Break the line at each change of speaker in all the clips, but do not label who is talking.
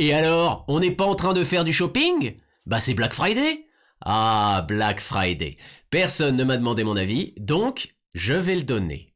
Et alors, on n'est pas en train de faire du shopping? Bah c'est Black Friday. Ah, Black Friday. Personne ne m'a demandé mon avis, donc je vais le donner.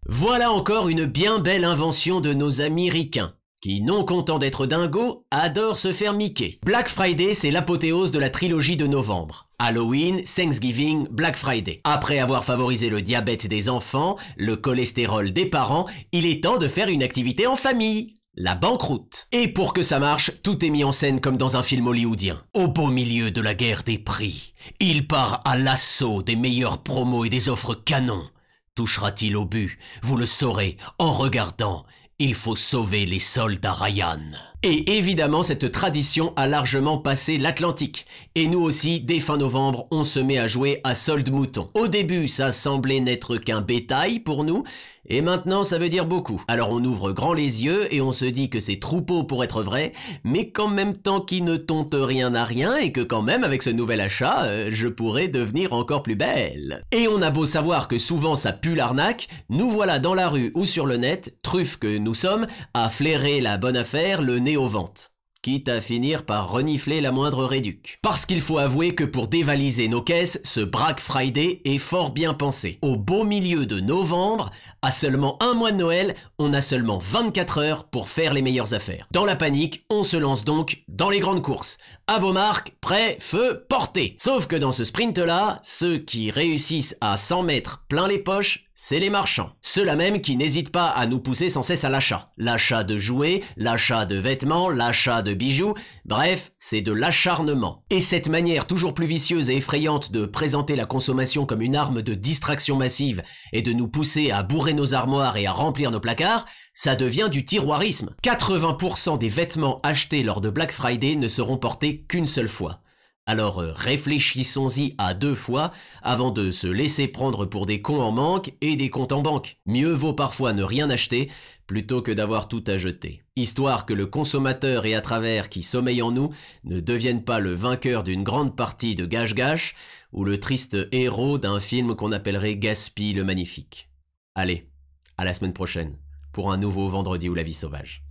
Voilà encore une bien belle invention de nos amis ricains, qui, non contents d'être dingos, adorent se faire miquer. Black Friday, c'est l'apothéose de la trilogie de novembre. Halloween, Thanksgiving, Black Friday. Après avoir favorisé le diabète des enfants, le cholestérol des parents, il est temps de faire une activité en famille. La banqueroute. Et pour que ça marche, tout est mis en scène comme dans un film hollywoodien. Au beau milieu de la guerre des prix, il part à l'assaut des meilleures promos et des offres canons. Touchera-t-il au but? Vous le saurez en regardant. Il faut sauver les soldats Ryan. Et évidemment, cette tradition a largement passé l'Atlantique. Et nous aussi, dès fin novembre, on se met à jouer à solde mouton. Au début, ça semblait n'être qu'un bétail pour nous, et maintenant ça veut dire beaucoup. Alors on ouvre grand les yeux et on se dit que c'est troupeau pour être vrai, mais qu'en même temps qu'il ne tente rien à rien et que quand même avec ce nouvel achat, je pourrais devenir encore plus belle. Et on a beau savoir que souvent ça pue l'arnaque, nous voilà dans la rue ou sur le net, truffes que nous sommes, à flairer la bonne affaire, le nez aux ventes. Quitte à finir par renifler la moindre réduc. Parce qu'il faut avouer que pour dévaliser nos caisses, ce Black Friday est fort bien pensé. Au beau milieu de novembre, à seulement un mois de Noël, on a seulement 24 heures pour faire les meilleures affaires. Dans la panique, on se lance donc dans les grandes courses. À vos marques, prêt, feu, portez. Sauf que dans ce sprint-là, ceux qui réussissent à s'en mettre plein les poches, c'est les marchands. Ceux-là même qui n'hésitent pas à nous pousser sans cesse à l'achat. L'achat de jouets, l'achat de vêtements, l'achat de bijoux, bref, c'est de l'acharnement. Et cette manière toujours plus vicieuse et effrayante de présenter la consommation comme une arme de distraction massive et de nous pousser à bourrer nos armoires et à remplir nos placards, ça devient du tiroirisme. 80% des vêtements achetés lors de Black Friday ne seront portés qu'une seule fois. Alors réfléchissons-y à 2 fois avant de se laisser prendre pour des cons en manque et des comptes en banque. Mieux vaut parfois ne rien acheter plutôt que d'avoir tout à jeter. Histoire que le consommateur et à travers qui sommeille en nous ne devienne pas le vainqueur d'une grande partie de Gache-Gache ou le triste héros d'un film qu'on appellerait Gatsby le Magnifique. Allez, à la semaine prochaine pour un nouveau Vendredi ou la vie sauvage.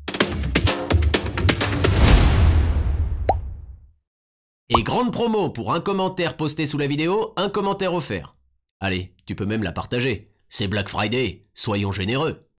Et grande promo pour un commentaire posté sous la vidéo, un commentaire offert. Allez, tu peux même la partager. C'est Black Friday, soyons généreux.